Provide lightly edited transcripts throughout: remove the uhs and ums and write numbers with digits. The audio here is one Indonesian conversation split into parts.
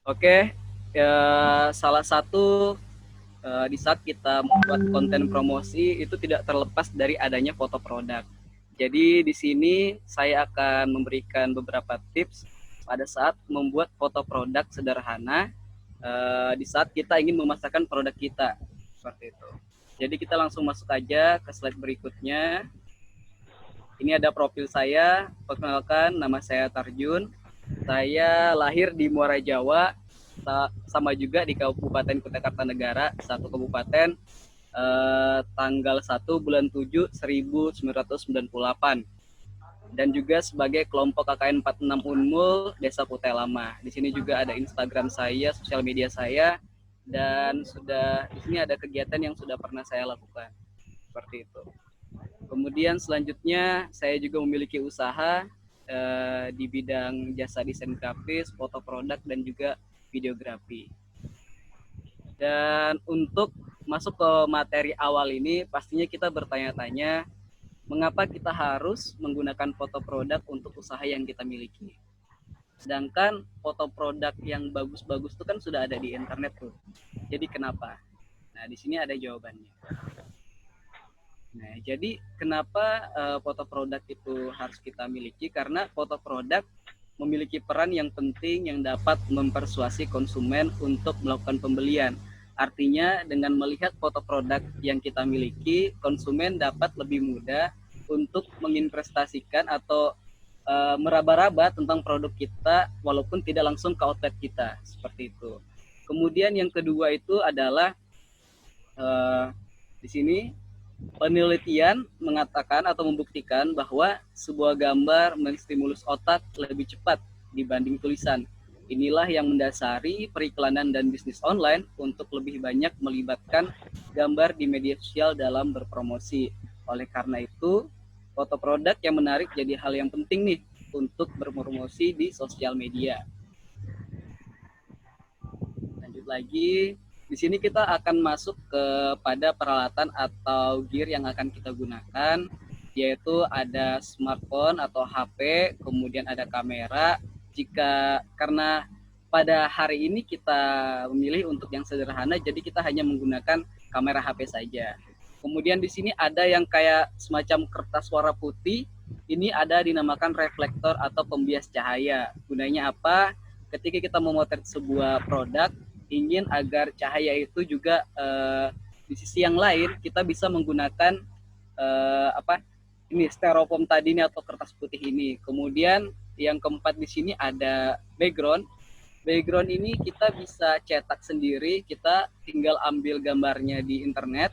Oke, salah satu di saat kita membuat konten promosi itu tidak terlepas dari adanya foto produk. Jadi di sini saya akan memberikan beberapa tips pada saat membuat foto produk sederhana di saat kita ingin memasarkan produk kita seperti itu. Jadi kita langsung masuk aja ke slide berikutnya. Ini ada profil saya. Perkenalkan, nama saya Tarjun. Saya lahir di Muara Jawa, sama juga di Kabupaten Kutai Kartanegara, satu kabupaten, tanggal 1 bulan 7 1998. Dan juga sebagai kelompok KKN 46 Unmul Desa Kutai Lama. Di sini juga ada Instagram saya, sosial media saya, dan di sini ada kegiatan yang sudah pernah saya lakukan. Seperti itu. Kemudian selanjutnya saya juga memiliki usaha di bidang jasa desain grafis, foto produk, dan juga videografi. Dan untuk masuk ke materi awal ini, pastinya kita bertanya-tanya mengapa kita harus menggunakan foto produk untuk usaha yang kita miliki. Sedangkan foto produk yang bagus-bagus itu kan sudah ada di internet tuh. Jadi kenapa? Nah, di sini ada jawabannya. Nah, jadi kenapa foto produk itu harus kita miliki? Karena foto produk memiliki peran yang penting yang dapat mempersuasi konsumen untuk melakukan pembelian. Artinya dengan melihat foto produk yang kita miliki, konsumen dapat lebih mudah untuk menginvestasikan atau meraba-raba tentang produk kita walaupun tidak langsung ke outlet kita, seperti itu. Kemudian yang kedua itu adalah di sini penelitian mengatakan atau membuktikan bahwa sebuah gambar menstimulus otak lebih cepat dibanding tulisan. Inilah yang mendasari periklanan dan bisnis online untuk lebih banyak melibatkan gambar di media sosial dalam berpromosi. Oleh karena itu, foto produk yang menarik jadi hal yang penting nih untuk berpromosi di sosial media. Lanjut lagi, di sini kita akan masuk kepada peralatan atau gear yang akan kita gunakan, yaitu ada smartphone atau HP, kemudian ada kamera. Karena pada hari ini kita memilih untuk yang sederhana, jadi kita hanya menggunakan kamera HP saja. Kemudian di sini ada yang kayak semacam kertas warna putih. Ini ada dinamakan reflektor atau pembias cahaya. Gunanya apa? Ketika kita memotret sebuah produk, ingin agar cahaya itu juga di sisi yang lain kita bisa menggunakan ini styrofoam tadi ini atau kertas putih ini. Kemudian yang keempat di sini ada background. Background ini kita bisa cetak sendiri, kita tinggal ambil gambarnya di internet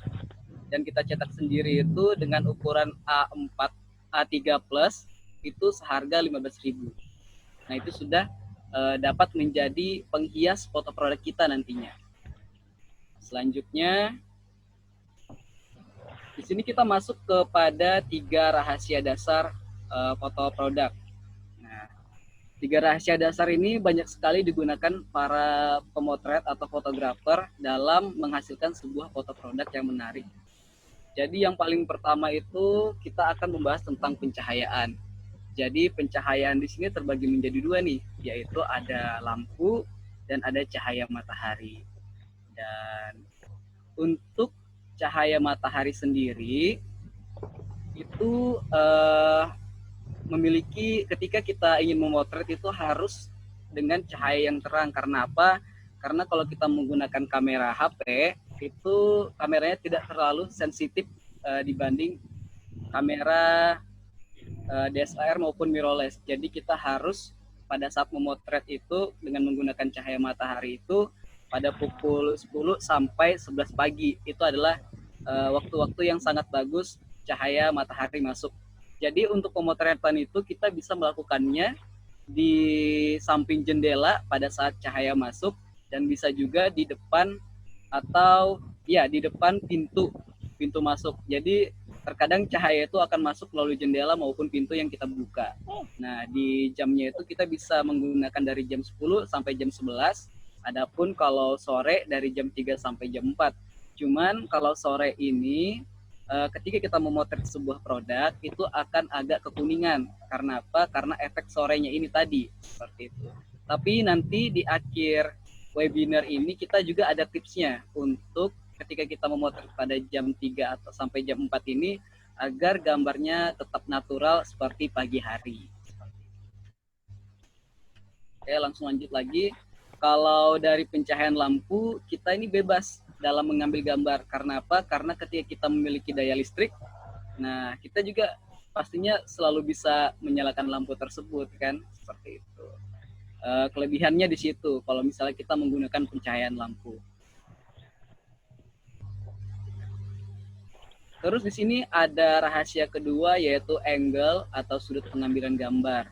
dan kita cetak sendiri itu dengan ukuran A4, A3 plus itu seharga 15.000. Nah, itu sudah dapat menjadi penghias foto produk kita nantinya. Selanjutnya, di sini kita masuk kepada 3 rahasia dasar foto produk. Nah, 3 rahasia dasar ini banyak sekali digunakan para pemotret atau fotografer dalam menghasilkan sebuah foto produk yang menarik. Jadi yang paling pertama itu kita akan membahas tentang pencahayaan. Jadi pencahayaan di sini terbagi menjadi 2 nih, yaitu ada lampu dan ada cahaya matahari. Dan untuk cahaya matahari sendiri itu memiliki ketika kita ingin memotret itu harus dengan cahaya yang terang. Karena apa? Karena kalau kita menggunakan kamera HP itu kameranya tidak terlalu sensitif dibanding kamera DSLR maupun mirrorless. Jadi kita harus pada saat memotret itu dengan menggunakan cahaya matahari itu pada pukul 10 sampai 11 pagi. Itu adalah waktu-waktu yang sangat bagus cahaya matahari masuk. Jadi untuk pemotretan itu kita bisa melakukannya di samping jendela pada saat cahaya masuk dan bisa juga di depan atau ya di depan pintu masuk. Jadi terkadang cahaya itu akan masuk melalui jendela maupun pintu yang kita buka. Nah, di jamnya itu kita bisa menggunakan dari jam 10 sampai jam 11. Adapun kalau sore dari jam 3 sampai jam 4. Cuman kalau sore ini ketika kita memotret sebuah produk itu akan agak kekuningan. Karena apa? Karena efek sorenya ini tadi seperti itu. Tapi nanti di akhir webinar ini kita juga ada tipsnya untuk ketika kita memotret pada jam 3 atau sampai jam 4 ini agar gambarnya tetap natural seperti pagi hari. Oke, langsung lanjut lagi. Kalau dari pencahayaan lampu, kita ini bebas dalam mengambil gambar. Karena apa? Karena ketika kita memiliki daya listrik, nah kita juga pastinya selalu bisa menyalakan lampu tersebut kan, seperti itu. Kelebihannya di situ kalau misalnya kita menggunakan pencahayaan lampu. Terus di sini ada rahasia kedua yaitu angle atau sudut pengambilan gambar.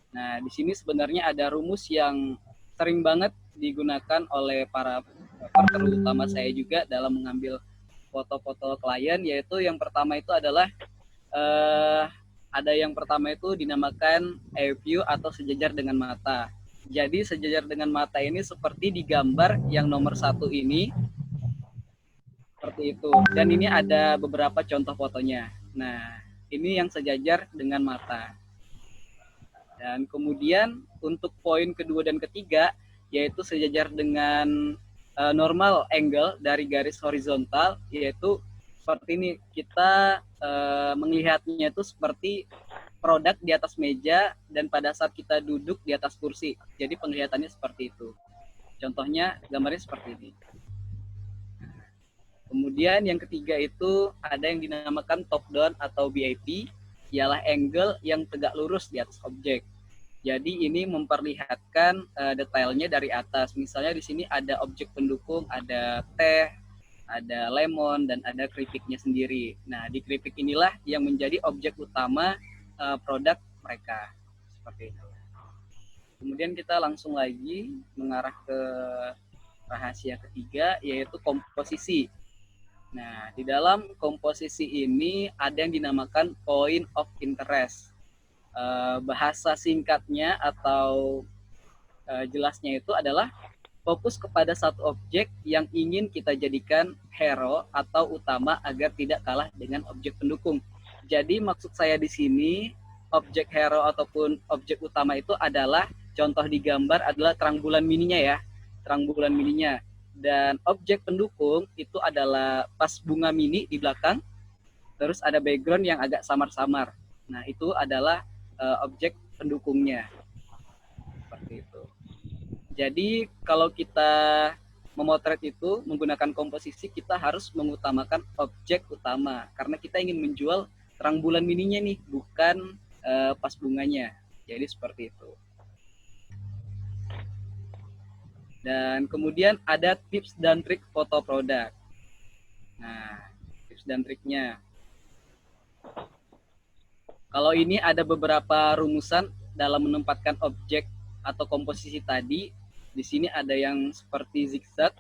Nah, di sini sebenarnya ada rumus yang sering banget digunakan oleh para partner utama saya juga dalam mengambil foto-foto klien, yaitu yang pertama itu adalah ada yang pertama itu dinamakan eye view atau sejajar dengan mata. Jadi sejajar dengan mata ini seperti di gambar yang nomor 1 ini, seperti itu. Dan ini ada beberapa contoh fotonya. Nah, ini yang sejajar dengan mata. Dan kemudian untuk poin kedua dan ketiga, yaitu sejajar dengan normal angle dari garis horizontal, yaitu seperti ini. Kita melihatnya itu seperti produk di atas meja dan pada saat kita duduk di atas kursi. Jadi penglihatannya seperti itu. Contohnya gambarnya seperti ini. Kemudian yang ketiga itu ada yang dinamakan top down atau BIP, ialah angle yang tegak lurus di atas objek. Jadi ini memperlihatkan detailnya dari atas. Misalnya di sini ada objek pendukung, ada teh, ada lemon, dan ada keripiknya sendiri. Nah, di keripik inilah yang menjadi objek utama produk mereka. Seperti itu. Kemudian kita langsung lagi mengarah ke rahasia ketiga, yaitu komposisi. Nah, di dalam komposisi ini ada yang dinamakan point of interest. Bahasa singkatnya atau jelasnya itu adalah fokus kepada satu objek yang ingin kita jadikan hero atau utama agar tidak kalah dengan objek pendukung. Jadi maksud saya di sini objek hero ataupun objek utama itu adalah contoh di gambar adalah terang bulan mininya ya, terang bulan mininya. Dan objek pendukung itu adalah pas bunga mini di belakang, terus ada background yang agak samar-samar. Nah, itu adalah objek pendukungnya. Seperti itu. Jadi, kalau kita memotret itu menggunakan komposisi, kita harus mengutamakan objek utama. Karena kita ingin menjual terang bulan mininya nih, bukan pas bunganya. Jadi, seperti itu. Dan kemudian ada tips dan trik foto produk. Nah, tips dan triknya. Kalau ini ada beberapa rumusan dalam menempatkan objek atau komposisi tadi. Di sini ada yang seperti zigzag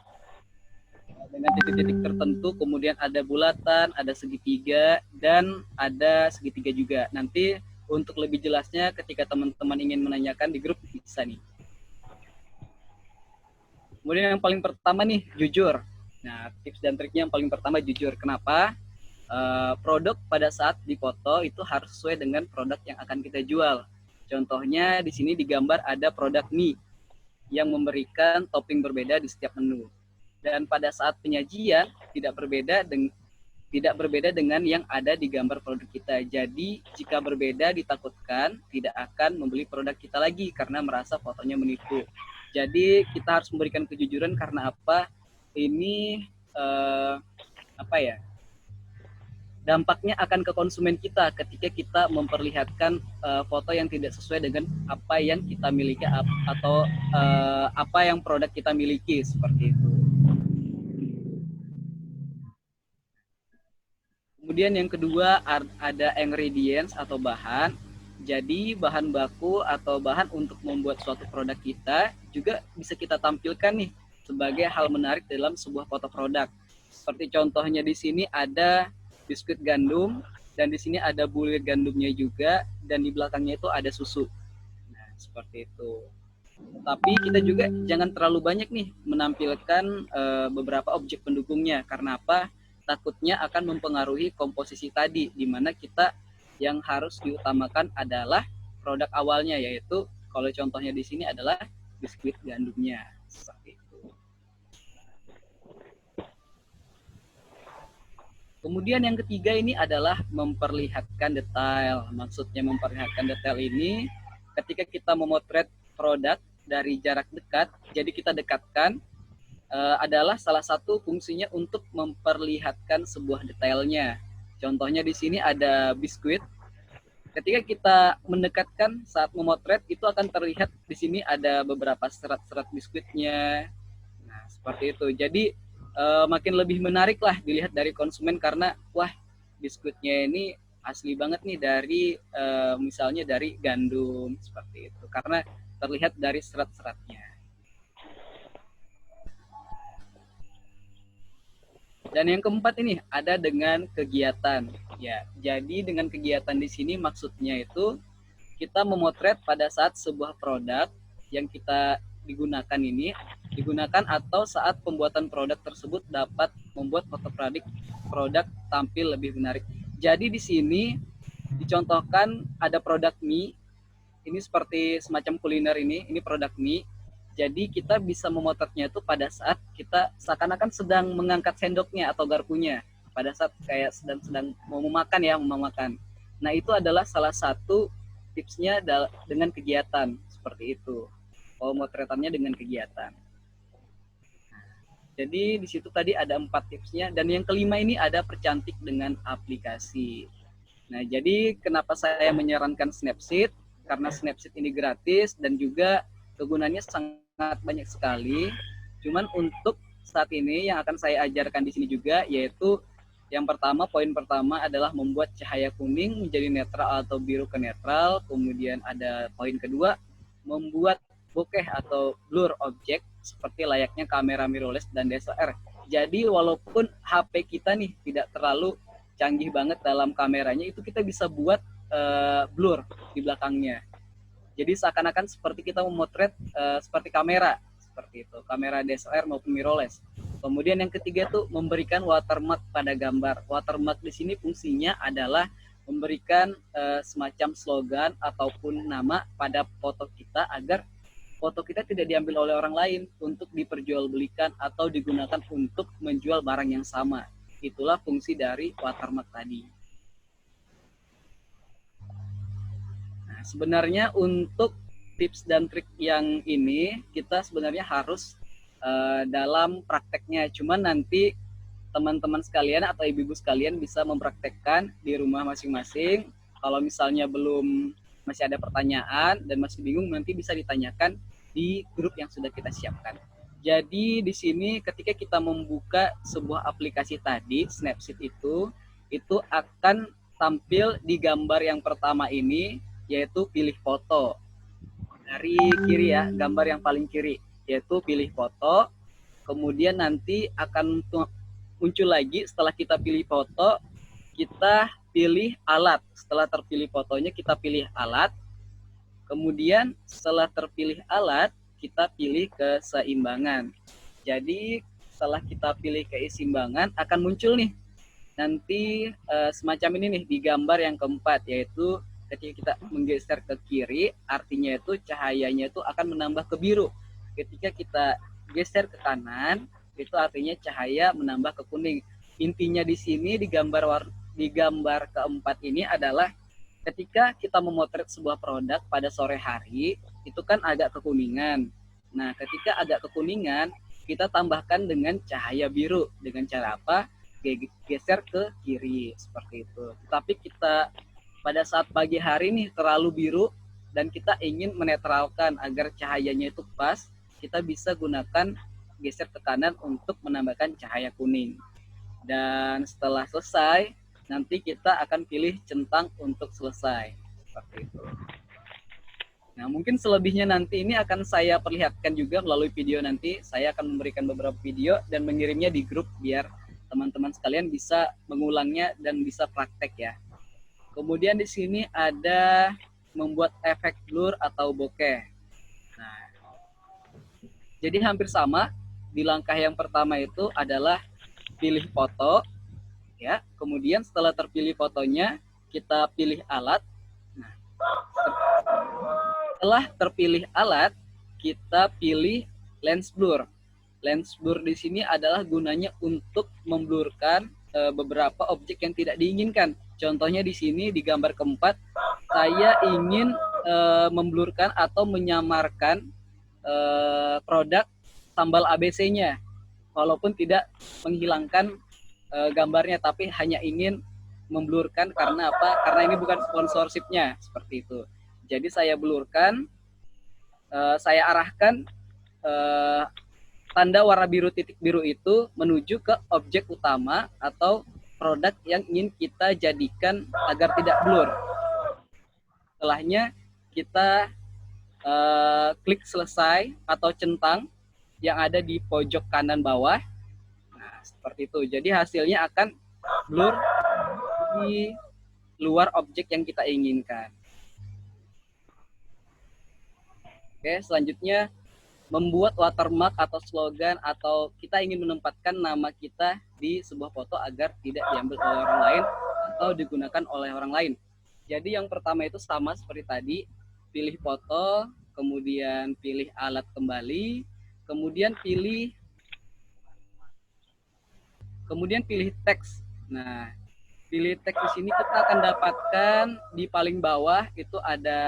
dengan titik-titik tertentu, kemudian ada bulatan, ada segitiga, dan ada segitiga juga. Nanti untuk lebih jelasnya ketika teman-teman ingin menanyakan di grup bisa nih. Kemudian yang paling pertama nih, jujur. Nah, tips dan triknya yang paling pertama jujur. Kenapa? Produk pada saat dipoto itu harus sesuai dengan produk yang akan kita jual. Contohnya di sini digambar ada produk mie yang memberikan topping berbeda di setiap menu. Dan pada saat penyajian tidak berbeda dengan yang ada di gambar produk kita. Jadi jika berbeda ditakutkan tidak akan membeli produk kita lagi karena merasa fotonya menipu. Jadi kita harus memberikan kejujuran karena apa? Ini dampaknya akan ke konsumen kita ketika kita memperlihatkan foto yang tidak sesuai dengan apa yang kita miliki atau apa yang produk kita miliki, seperti itu. Kemudian yang kedua ada ingredients atau bahan. Jadi bahan baku atau bahan untuk membuat suatu produk kita juga bisa kita tampilkan nih sebagai hal menarik dalam sebuah foto produk. Seperti contohnya di sini ada biskuit gandum dan di sini ada bulir gandumnya juga dan di belakangnya itu ada susu. Nah, seperti itu. Tapi kita juga jangan terlalu banyak nih menampilkan beberapa objek pendukungnya karena apa? Takutnya akan mempengaruhi komposisi tadi di mana kita yang harus diutamakan adalah produk awalnya, yaitu kalau contohnya di sini adalah biskuit gandumnya, seperti itu. Kemudian yang ketiga ini adalah memperlihatkan detail. Maksudnya memperlihatkan detail ini ketika kita memotret produk dari jarak dekat, jadi kita dekatkan adalah salah satu fungsinya untuk memperlihatkan sebuah detailnya. Contohnya di sini ada biskuit. Ketika kita mendekatkan saat memotret itu akan terlihat di sini ada beberapa serat-serat biskuitnya. Nah, seperti itu. Jadi makin lebih menarik lah dilihat dari konsumen karena wah biskuitnya ini asli banget nih dari misalnya dari gandum seperti itu. Karena terlihat dari serat-seratnya. Dan yang keempat ini ada dengan kegiatan. Ya, jadi dengan kegiatan di sini maksudnya itu kita memotret pada saat sebuah produk yang kita digunakan ini digunakan atau saat pembuatan produk tersebut dapat membuat foto produk tampil lebih menarik. Jadi di sini dicontohkan ada produk mie. Ini seperti semacam kuliner ini produk mie. Jadi kita bisa memotretnya itu pada saat kita seakan-akan sedang mengangkat sendoknya atau garpunya. Pada saat kayak sedang mau memakan. Nah itu adalah salah satu tipsnya dengan kegiatan seperti itu. Pemotretannya dengan kegiatan. Jadi di situ tadi ada 4 tipsnya dan yang kelima ini ada percantik dengan aplikasi. Nah jadi kenapa saya menyarankan Snapseed? Karena Snapseed ini gratis dan juga kegunaannya sangat banyak sekali. Cuman untuk saat ini yang akan saya ajarkan di sini juga yaitu yang pertama, poin pertama adalah membuat cahaya kuning menjadi netral atau biru ke netral. Kemudian ada poin kedua, membuat bokeh atau blur objek seperti layaknya kamera mirrorless dan DSLR. Jadi walaupun HP kita nih tidak terlalu canggih banget dalam kameranya, itu kita bisa buat blur di belakangnya. Jadi seakan-akan seperti kita memotret seperti kamera, seperti itu, kamera DSLR maupun mirrorless. Kemudian yang ketiga tuh memberikan watermark pada gambar. Watermark di sini fungsinya adalah memberikan semacam slogan ataupun nama pada foto kita agar foto kita tidak diambil oleh orang lain untuk diperjualbelikan atau digunakan untuk menjual barang yang sama. Itulah fungsi dari watermark tadi. Nah, sebenarnya untuk tips dan trik yang ini kita sebenarnya harus dalam prakteknya. Cuman nanti teman-teman sekalian atau ibu-ibu sekalian bisa mempraktekkan di rumah masing-masing. Kalau misalnya masih ada pertanyaan dan masih bingung, nanti bisa ditanyakan di grup yang sudah kita siapkan. Jadi di sini ketika kita membuka sebuah aplikasi tadi, Snapseed itu akan tampil di gambar yang pertama ini, yaitu pilih foto. Dari kiri ya, gambar yang paling kiri, yaitu pilih foto. Kemudian nanti akan muncul lagi setelah kita pilih foto, kita pilih alat. Setelah terpilih fotonya, kita pilih alat. Kemudian setelah terpilih alat, kita pilih keseimbangan. Jadi setelah kita pilih keseimbangan, akan muncul nih nanti semacam ini nih di gambar yang keempat, yaitu ketika kita menggeser ke kiri, artinya itu cahayanya itu akan menambah ke biru. Ketika kita geser ke kanan, itu artinya cahaya menambah ke kuning. Intinya di sini di gambar keempat ini adalah ketika kita memotret sebuah produk pada sore hari, itu kan agak kekuningan. Nah, ketika agak kekuningan, kita tambahkan dengan cahaya biru. Dengan cara apa? Geser ke kiri, seperti itu. Tapi kita pada saat pagi hari nih terlalu biru dan kita ingin menetralkan agar cahayanya itu pas, kita bisa gunakan geser ke kanan untuk menambahkan cahaya kuning. Dan setelah selesai, nanti kita akan pilih centang untuk selesai. Seperti itu. Nah, mungkin selebihnya nanti ini akan saya perlihatkan juga melalui video nanti. Saya akan memberikan beberapa video dan mengirimnya di grup biar teman-teman sekalian bisa mengulangnya dan bisa praktek ya. Kemudian di sini ada membuat efek blur atau bokeh. Nah, jadi hampir sama. Di langkah yang pertama itu adalah pilih foto, ya. Kemudian setelah terpilih fotonya, kita pilih alat. Nah, setelah terpilih alat, kita pilih lens blur. Lens blur di sini adalah gunanya untuk memblurkan beberapa objek yang tidak diinginkan. Contohnya di sini di gambar keempat, saya ingin memblurkan atau menyamarkan produk sambal ABC-nya, walaupun tidak menghilangkan gambarnya, tapi hanya ingin memblurkan. Karena apa? Karena ini bukan sponsorship-nya, seperti itu. Jadi saya blurkan, saya arahkan tanda warna biru titik biru itu menuju ke objek utama atau produk yang ingin kita jadikan agar tidak blur. Setelahnya kita klik selesai atau centang yang ada di pojok kanan bawah. Nah, seperti itu. Jadi hasilnya akan blur di luar objek yang kita inginkan. Oke, selanjutnya membuat watermark atau slogan, atau kita ingin menempatkan nama kita di sebuah foto agar tidak diambil oleh orang lain atau digunakan oleh orang lain. Jadi yang pertama itu sama seperti tadi, pilih foto, kemudian pilih alat kembali, kemudian pilih teks. Nah, pilih teks di sini kita akan dapatkan di paling bawah itu ada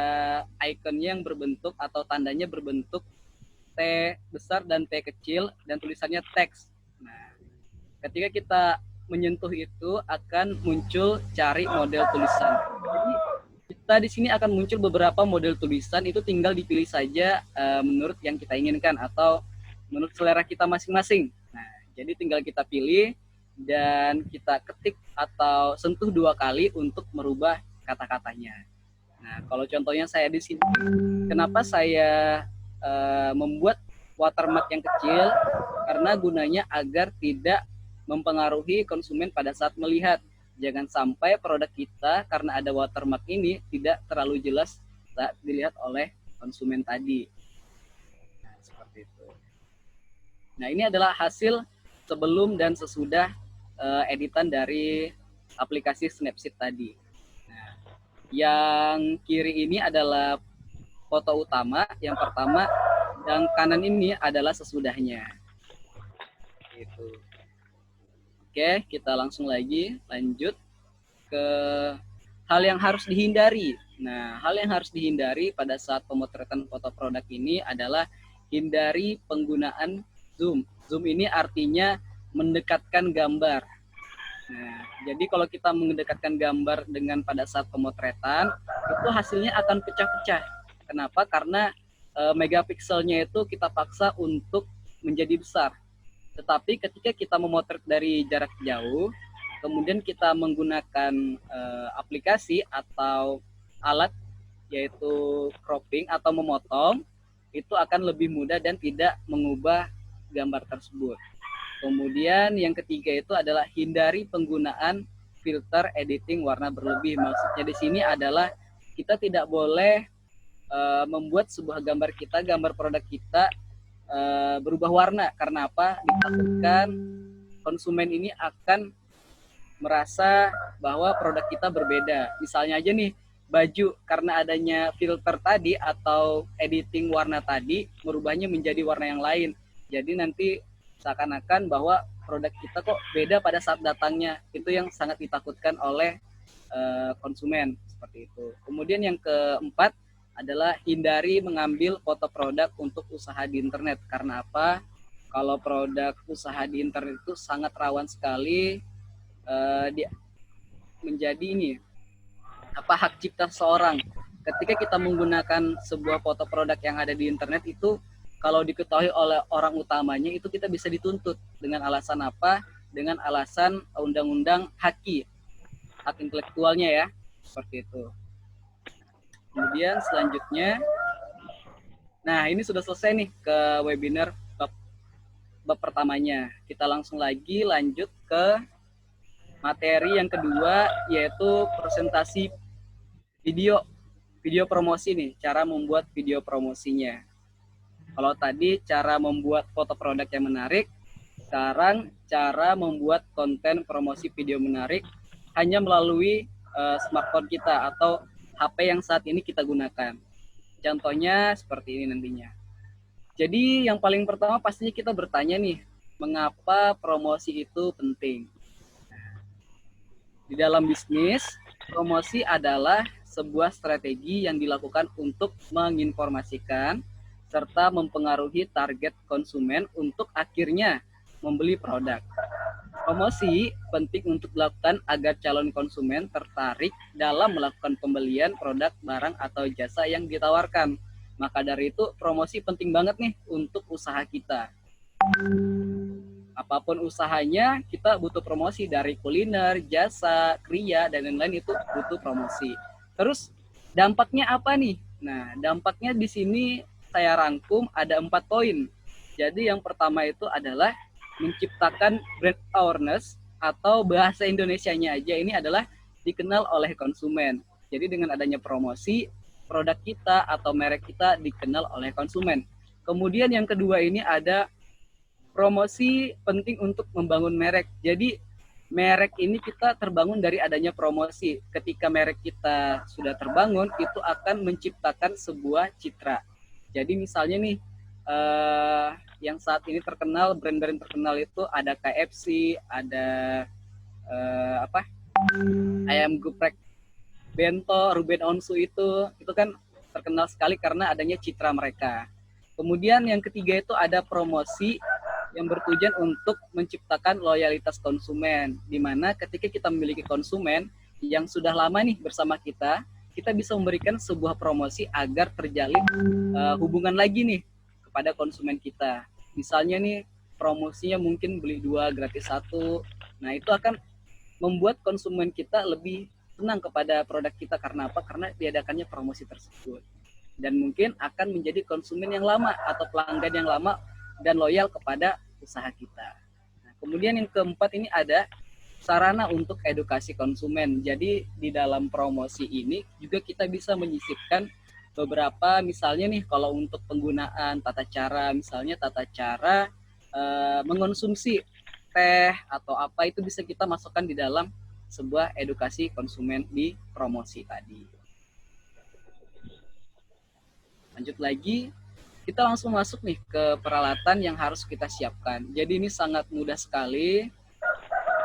ikonnya yang berbentuk atau tandanya berbentuk T besar dan T kecil dan tulisannya teks. Nah, ketika kita menyentuh itu akan muncul cari model tulisan. Jadi kita di sini akan muncul beberapa model tulisan, itu tinggal dipilih saja menurut yang kita inginkan atau menurut selera kita masing-masing. Nah, jadi tinggal kita pilih dan kita ketik atau sentuh 2 kali untuk merubah kata-katanya. Nah, kalau contohnya saya di sini, kenapa saya membuat watermark yang kecil? Karena gunanya agar tidak mempengaruhi konsumen pada saat melihat. Jangan sampai produk kita karena ada watermark ini tidak terlalu jelas saat dilihat oleh konsumen tadi. Nah, seperti itu. Nah, ini adalah hasil sebelum dan sesudah editan dari aplikasi Snapseed tadi. Nah, yang kiri ini adalah foto utama, yang pertama, yang kanan ini adalah sesudahnya. Gitu. Oke, kita langsung lanjut ke hal yang harus dihindari. Nah, hal yang harus dihindari pada saat pemotretan foto produk ini adalah hindari penggunaan zoom. Zoom ini artinya mendekatkan gambar. Nah, jadi kalau kita mendekatkan gambar dengan pada saat pemotretan, itu hasilnya akan pecah-pecah. Kenapa? Karena megapikselnya itu kita paksa untuk menjadi besar. Tetapi ketika kita memotret dari jarak jauh, kemudian kita menggunakan aplikasi atau alat yaitu cropping atau memotong, itu akan lebih mudah dan tidak mengubah gambar tersebut. Kemudian yang ketiga itu adalah hindari penggunaan filter editing warna berlebih. Maksudnya di sini adalah kita tidak boleh membuat sebuah gambar kita, gambar produk kita berubah warna. Karena apa? Ditakutkan konsumen ini akan merasa bahwa produk kita berbeda. Misalnya aja nih, baju karena adanya filter tadi atau editing warna tadi merubahnya menjadi warna yang lain. Jadi nanti seakan-akan bahwa produk kita kok beda pada saat datangnya. Itu yang sangat ditakutkan oleh konsumen, seperti itu. Kemudian yang keempat adalah hindari mengambil foto produk untuk usaha di internet. Karena apa? Kalau produk usaha di internet itu sangat rawan sekali menjadi hak cipta seseorang. Ketika kita menggunakan sebuah foto produk yang ada di internet itu, kalau diketahui oleh orang utamanya, itu kita bisa dituntut. Dengan alasan apa? Dengan alasan undang-undang hak intelektualnya ya, seperti itu. Kemudian selanjutnya, nah ini sudah selesai nih ke webinar bab pertamanya. Kita langsung lanjut ke materi yang kedua, yaitu presentasi video promosi nih, cara membuat video promosinya. Kalau tadi cara membuat foto produk yang menarik, sekarang cara membuat konten promosi video menarik hanya melalui smartphone kita atau HP yang saat ini kita gunakan. Contohnya seperti ini nantinya. Jadi yang paling pertama pastinya kita bertanya nih, mengapa promosi itu penting? Di dalam bisnis, promosi adalah sebuah strategi yang dilakukan untuk menginformasikan serta mempengaruhi target konsumen untuk akhirnya membeli produk. Promosi penting untuk dilakukan agar calon konsumen tertarik dalam melakukan pembelian produk, barang, atau jasa yang ditawarkan. Maka dari itu, promosi penting banget nih untuk usaha kita. Apapun usahanya, kita butuh promosi dari kuliner, jasa, kriya, dan lain-lain itu butuh promosi. Terus, dampaknya apa nih? Nah, dampaknya di sini saya rangkum ada 4 poin. Jadi yang pertama itu adalah menciptakan brand awareness atau bahasa Indonesianya aja ini adalah dikenal oleh konsumen. Jadi dengan adanya promosi, produk kita atau merek kita dikenal oleh konsumen. Kemudian yang kedua ini ada promosi penting untuk membangun merek. Jadi merek ini kita terbangun dari adanya promosi. Ketika merek kita sudah terbangun, itu akan menciptakan sebuah citra. Jadi misalnya nih, yang saat ini terkenal, brand-brand terkenal itu ada KFC, ada ayam geprek bento, Ruben Onsu itu kan terkenal sekali karena adanya citra mereka. Kemudian yang ketiga itu ada promosi yang bertujuan untuk menciptakan loyalitas konsumen, di mana ketika kita memiliki konsumen yang sudah lama nih bersama kita, kita bisa memberikan sebuah promosi agar terjalin hubungan lagi nih kepada konsumen kita. Misalnya nih promosinya mungkin beli 2 gratis 1. Nah, itu akan membuat konsumen kita lebih senang kepada produk kita. Karena apa? Karena diadakannya promosi tersebut. Dan mungkin akan menjadi konsumen yang lama atau pelanggan yang lama dan loyal kepada usaha kita. Nah, kemudian yang keempat ini ada sarana untuk edukasi konsumen. Jadi di dalam promosi ini juga kita bisa menyisipkan beberapa, misalnya nih kalau untuk penggunaan tata cara, misalnya tata cara mengonsumsi teh atau apa, itu bisa kita masukkan di dalam sebuah edukasi konsumen di promosi tadi. Lanjut lagi, kita langsung masuk nih ke peralatan yang harus kita siapkan. Jadi ini sangat mudah sekali.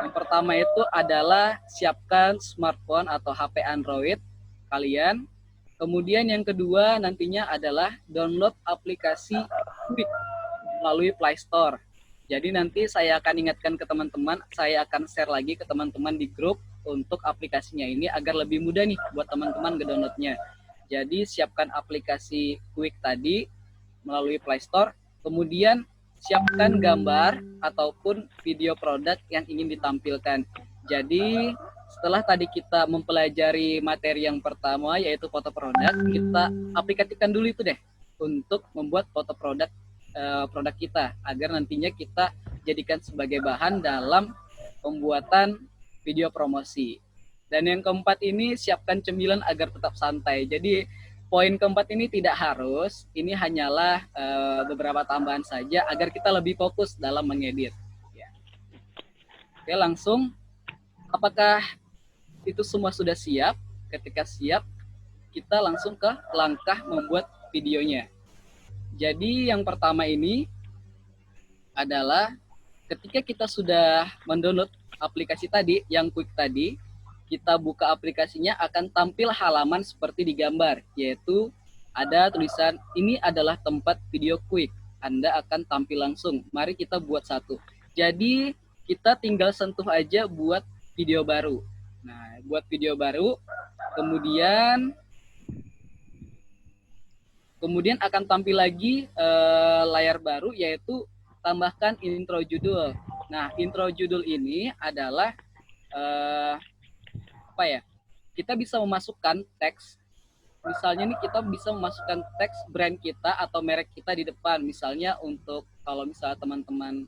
Yang pertama itu adalah siapkan smartphone atau HP Android kalian. Kemudian yang kedua nantinya adalah download aplikasi Quick melalui Play Store. Jadi nanti saya akan ingatkan ke teman-teman, saya akan share lagi ke teman-teman di grup untuk aplikasinya ini agar lebih mudah nih buat teman-teman ngedownloadnya. Jadi siapkan aplikasi Quick tadi melalui Play Store, kemudian siapkan gambar ataupun video produk yang ingin ditampilkan. Jadi setelah tadi kita mempelajari materi yang pertama yaitu foto produk, kita aplikasikan dulu itu deh untuk membuat foto produk kita agar nantinya kita jadikan sebagai bahan dalam pembuatan video promosi. Dan yang keempat ini siapkan cemilan agar tetap santai. Jadi poin keempat ini tidak harus, ini hanyalah beberapa tambahan saja agar kita lebih fokus dalam mengedit. Ya. Oke, langsung. Apakah itu semua sudah siap? Ketika siap, kita langsung ke langkah membuat videonya. Jadi yang pertama ini adalah ketika kita sudah mendownload aplikasi tadi, yang Quick tadi, kita buka aplikasinya akan tampil halaman seperti di gambar, yaitu ada tulisan ini adalah tempat video Quick. Anda akan tampil langsung. Mari kita buat satu. Jadi kita tinggal sentuh aja buat video baru. Nah, buat video baru, kemudian akan tampil lagi layar baru, yaitu tambahkan intro judul. Nah, intro judul ini adalah kita bisa memasukkan teks. Misalnya nih kita bisa memasukkan teks brand kita atau merek kita di depan. Misalnya untuk kalau misalnya teman-teman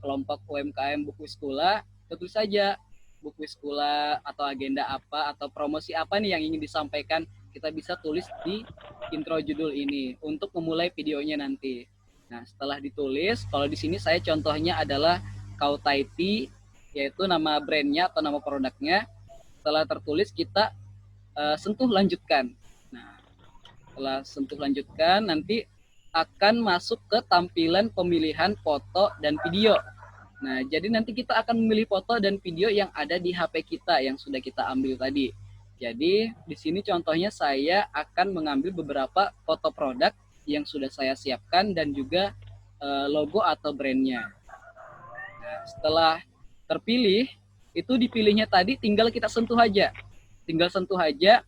kelompok UMKM Buku Sekolah, tentu saja Buku Sekolah atau agenda apa atau promosi apa nih yang ingin disampaikan, kita bisa tulis di intro judul ini untuk memulai videonya nanti. Nah, setelah ditulis, kalau di sini saya contohnya adalah Kautaiti, yaitu nama brandnya atau nama produknya. Setelah tertulis, kita sentuh lanjutkan. Nah, setelah sentuh lanjutkan, nanti akan masuk ke tampilan pemilihan foto dan video. Nah, jadi nanti kita akan memilih foto dan video yang ada di HP kita yang sudah kita ambil tadi. Jadi, di sini contohnya saya akan mengambil beberapa foto produk yang sudah saya siapkan dan juga logo atau brandnya. Nah, setelah terpilih, itu dipilihnya tadi tinggal kita sentuh aja. Tinggal sentuh aja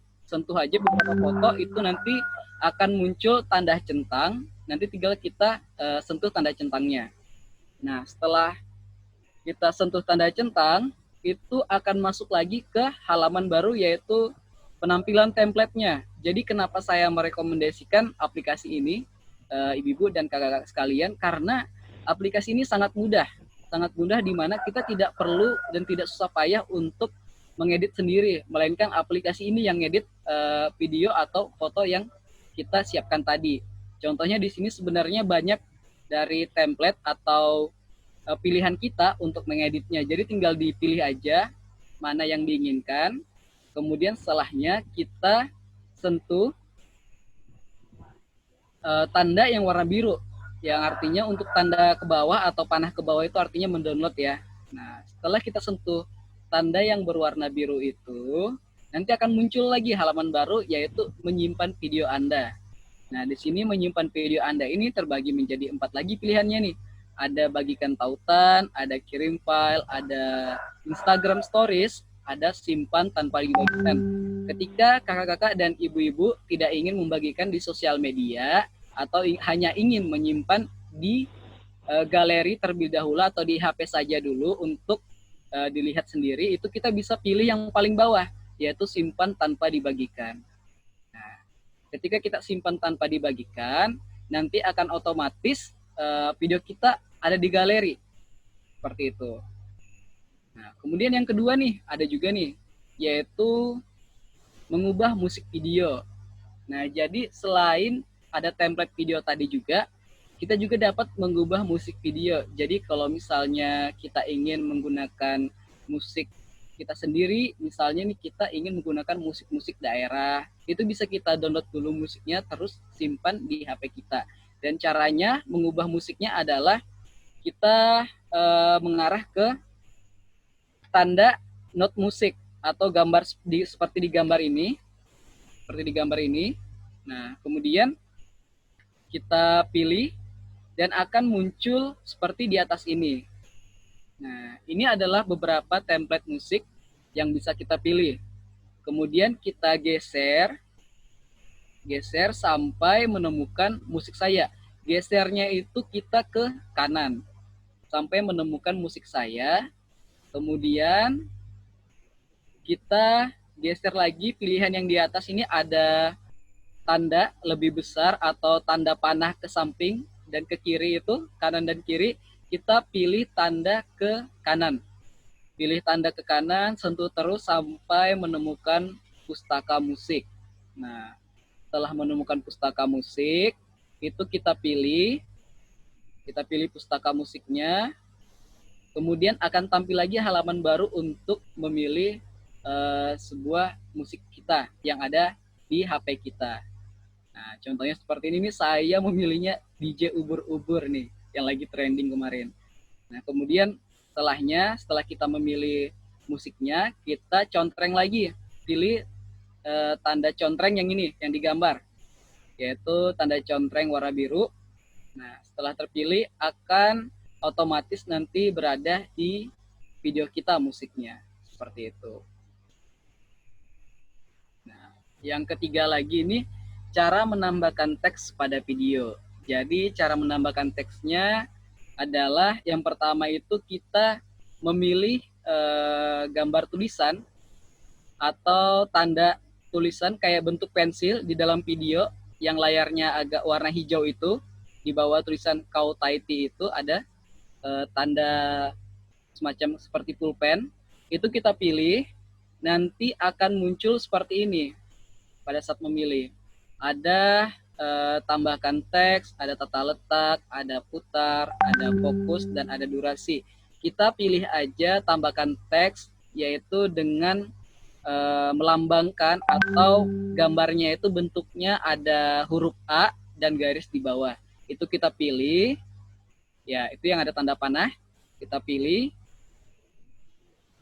beberapa foto, itu nanti akan muncul tanda centang, nanti tinggal kita sentuh tanda centangnya. Nah, setelah kita sentuh tanda centang, itu akan masuk lagi ke halaman baru, yaitu penampilan template-nya. Jadi kenapa saya merekomendasikan aplikasi ini, ibu-ibu dan kakak-kakak sekalian, karena aplikasi ini sangat mudah di mana kita tidak perlu dan tidak susah payah untuk mengedit sendiri, melainkan aplikasi ini yang ngedit video atau foto yang kita siapkan tadi. Contohnya di sini sebenarnya banyak dari template atau pilihan kita untuk mengeditnya. Jadi tinggal dipilih aja mana yang diinginkan. Kemudian setelahnya kita sentuh tanda yang warna biru. Yang artinya untuk tanda ke bawah atau panah ke bawah itu artinya mendownload ya. Nah, setelah kita sentuh tanda yang berwarna biru itu, nanti akan muncul lagi halaman baru, yaitu menyimpan video Anda. Nah, di sini menyimpan video Anda ini terbagi menjadi 4 lagi pilihannya nih. Ada bagikan tautan, ada kirim file, ada Instagram Stories, ada simpan tanpa dibagikan. Ketika kakak-kakak dan ibu-ibu tidak ingin membagikan di sosial media atau hanya ingin menyimpan di galeri terlebih dahulu atau di HP saja dulu untuk dilihat sendiri, itu kita bisa pilih yang paling bawah, yaitu simpan tanpa dibagikan. Nah, ketika kita simpan tanpa dibagikan, nanti akan otomatis video kita ada di galeri. Seperti itu. Nah, kemudian yang kedua nih, ada juga nih, yaitu mengubah musik video. Nah, jadi selain ada template video tadi juga, kita juga dapat mengubah musik video. Jadi kalau misalnya kita ingin menggunakan musik kita sendiri, misalnya nih kita ingin menggunakan musik-musik daerah, itu bisa kita download dulu musiknya, terus simpan di HP kita. Dan caranya mengubah musiknya adalah kita mengarah ke tanda not musik atau gambar seperti di gambar ini. Nah, kemudian kita pilih dan akan muncul seperti di atas ini. Nah, ini adalah beberapa template musik yang bisa kita pilih. Kemudian kita geser sampai menemukan musik saya. Gesernya itu kita ke kanan sampai menemukan musik saya. Kemudian kita geser lagi, pilihan yang di atas ini ada tanda lebih besar atau tanda panah ke samping dan ke kiri, itu kanan dan kiri, kita pilih tanda ke kanan. Pilih tanda ke kanan, sentuh terus sampai menemukan pustaka musik. Nah, setelah menemukan pustaka musik, itu kita pilih pustaka musiknya. Kemudian akan tampil lagi halaman baru untuk memilih sebuah musik kita yang ada di HP kita. Nah, contohnya seperti ini nih, saya memilihnya DJ Ubur-Ubur nih, yang lagi trending kemarin. Nah, kemudian setelah kita memilih musiknya, kita contreng lagi. Pilih tanda contreng yang ini, yang digambar, yaitu tanda contreng warna biru. Nah, setelah terpilih akan otomatis nanti berada di video kita musiknya. Seperti itu. Nah, yang ketiga lagi ini, cara menambahkan teks pada video. Jadi, cara menambahkan teksnya adalah yang pertama itu kita memilih gambar tulisan atau tanda tulisan kayak bentuk pensil di dalam video yang layarnya agak warna hijau itu. Di bawah tulisan Kau Taiti itu ada tanda semacam seperti pulpen. Itu kita pilih, nanti akan muncul seperti ini pada saat memilih. Ada tambahkan teks, ada tata letak, ada putar, ada fokus, dan ada durasi. Kita pilih aja tambahkan teks, yaitu dengan melambangkan atau gambarnya itu bentuknya ada huruf A dan garis di bawah. Itu kita pilih, ya itu yang ada tanda panah. Kita pilih.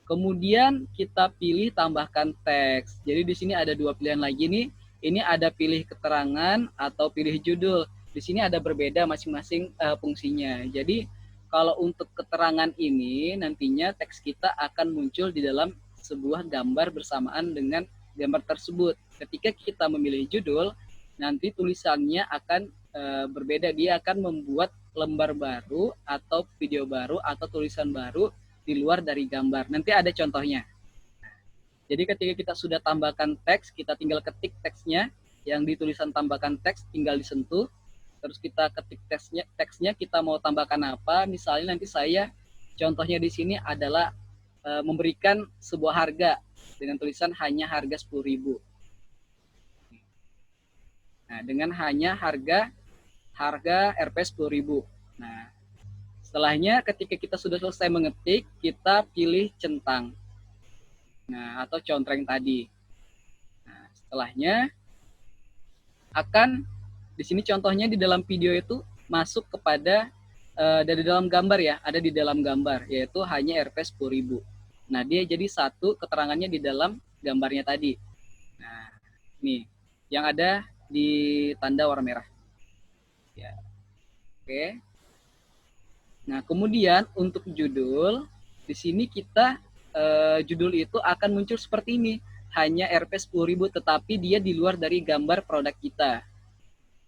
Kemudian kita pilih tambahkan teks. Jadi di sini ada dua pilihan lagi nih. Ini ada pilih keterangan atau pilih judul. Di sini ada berbeda masing-masing fungsinya. Jadi kalau untuk keterangan ini nantinya teks kita akan muncul di dalam sebuah gambar bersamaan dengan gambar tersebut. Ketika kita memilih judul, nanti tulisannya akan berbeda. Dia akan membuat lembar baru atau video baru atau tulisan baru di luar dari gambar. Nanti ada contohnya. Jadi ketika kita sudah tambahkan teks, kita tinggal ketik teksnya, yang di tulisan tambahkan teks tinggal disentuh, terus kita ketik teksnya kita mau tambahkan apa. Misalnya nanti saya contohnya di sini adalah memberikan sebuah harga dengan tulisan hanya harga 10.000. Nah, dengan hanya harga Rp 10.000. Nah, setelahnya ketika kita sudah selesai mengetik, kita pilih centang. Nah, atau contreng tadi. Nah, setelahnya akan di sini contohnya di dalam video itu masuk kepada dari dalam gambar ya, ada di dalam gambar yaitu hanya Rp 10.000. Nah, dia jadi satu keterangannya di dalam gambarnya tadi. Nah, nih yang ada di tanda warna merah. Ya. Oke. Nah, kemudian untuk judul, di sini kita judul itu akan muncul seperti ini. Hanya Rp 10.000, tetapi dia di luar dari gambar produk kita.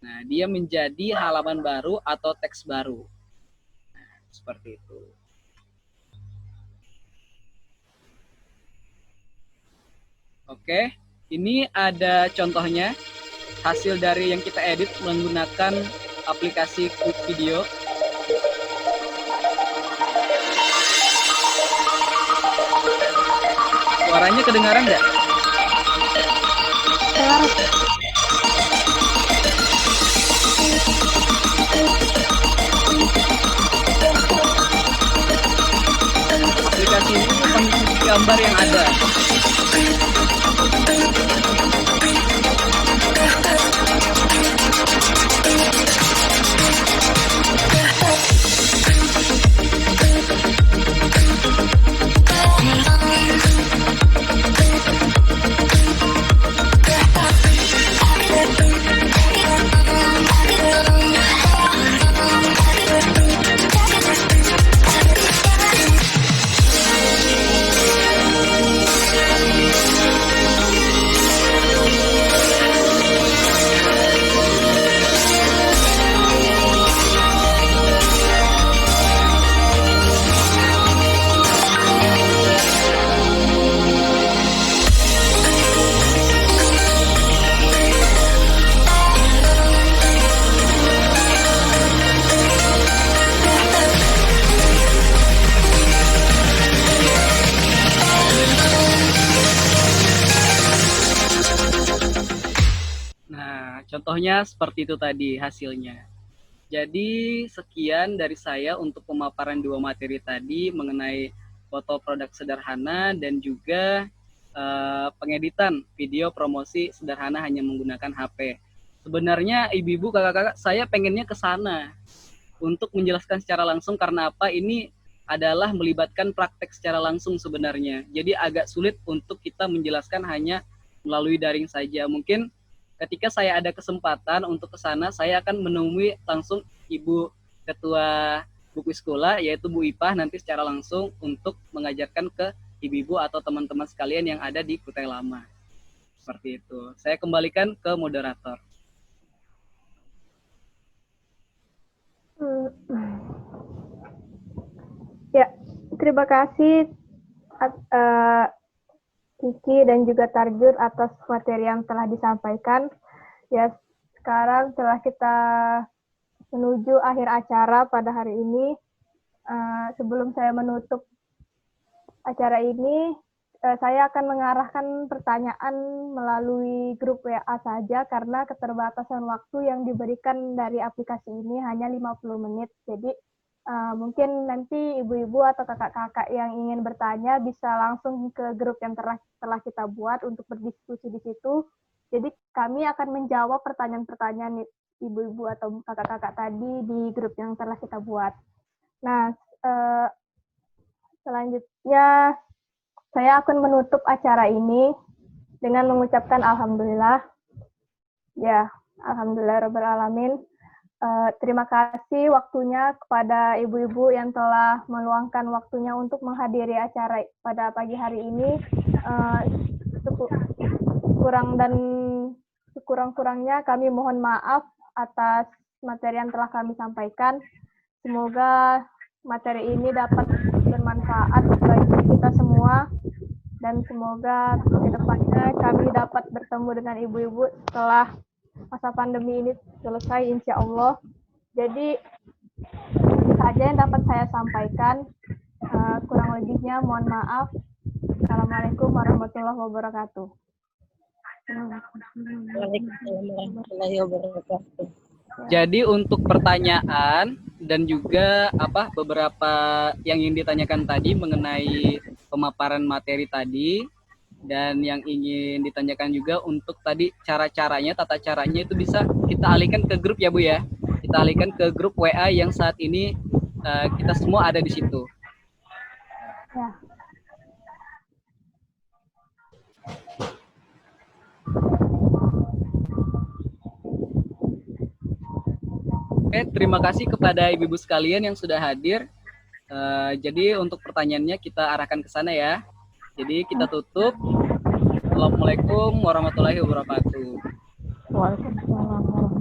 Nah, dia menjadi halaman baru atau teks baru. Nah, seperti itu. Oke, ini ada contohnya. Hasil dari yang kita edit menggunakan aplikasi Quick Video. Suaranya kedengaran nggak? Aplikasi ini mengikuti gambar yang ada. Contohnya seperti itu tadi hasilnya. Jadi sekian dari saya untuk pemaparan dua materi tadi mengenai foto produk sederhana dan juga pengeditan video promosi sederhana hanya menggunakan HP. Sebenarnya ibu-ibu, kakak-kakak, saya pengennya ke sana untuk menjelaskan secara langsung karena apa? Ini adalah melibatkan praktek secara langsung sebenarnya. Jadi agak sulit untuk kita menjelaskan hanya melalui daring saja. Mungkin ketika saya ada kesempatan untuk ke sana, saya akan menemui langsung Ibu Ketua Buku Sekolah, yaitu Bu Ipah, nanti secara langsung untuk mengajarkan ke ibu-ibu atau teman-teman sekalian yang ada di Kutai Lama. Seperti itu. Saya kembalikan ke moderator. Ya, terima kasih Kiki dan juga Tarjur atas materi yang telah disampaikan. Ya, sekarang setelah kita menuju akhir acara pada hari ini, sebelum saya menutup acara ini, saya akan mengarahkan pertanyaan melalui grup WA saja karena keterbatasan waktu yang diberikan dari aplikasi ini hanya 50 menit. Jadi mungkin nanti ibu-ibu atau kakak-kakak yang ingin bertanya bisa langsung ke grup yang telah kita buat untuk berdiskusi di situ. Jadi kami akan menjawab pertanyaan-pertanyaan ibu-ibu atau kakak-kakak tadi di grup yang telah kita buat. Nah, Selanjutnya, saya akan menutup acara ini dengan mengucapkan alhamdulillah. Ya, alhamdulillah rabbil alamin. Terima kasih waktunya kepada ibu-ibu yang telah meluangkan waktunya untuk menghadiri acara pada pagi hari ini. Sekurang-kurangnya kami mohon maaf atas materi yang telah kami sampaikan. Semoga materi ini dapat bermanfaat bagi kita semua, dan semoga ke depannya kami dapat bertemu dengan ibu-ibu setelah masa pandemi ini selesai, insya Allah. Jadi itu saja yang dapat saya sampaikan. Kurang lebihnya mohon maaf. Assalamualaikum warahmatullahi wabarakatuh. Waalaikumsalam warahmatullahi wabarakatuh. Jadi untuk pertanyaan dan juga beberapa yang ingin ditanyakan tadi mengenai pemaparan materi tadi, dan yang ingin ditanyakan juga untuk tadi cara-caranya, tata caranya itu bisa kita alihkan ke grup ya Bu ya. Kita alihkan ke grup WA yang saat ini kita semua ada di situ. Ya. Oke, terima kasih kepada ibu-ibu sekalian yang sudah hadir. Jadi untuk pertanyaannya kita arahkan ke sana ya. Jadi kita tutup. Assalamualaikum warahmatullahi wabarakatuh. Waalaikumsalam.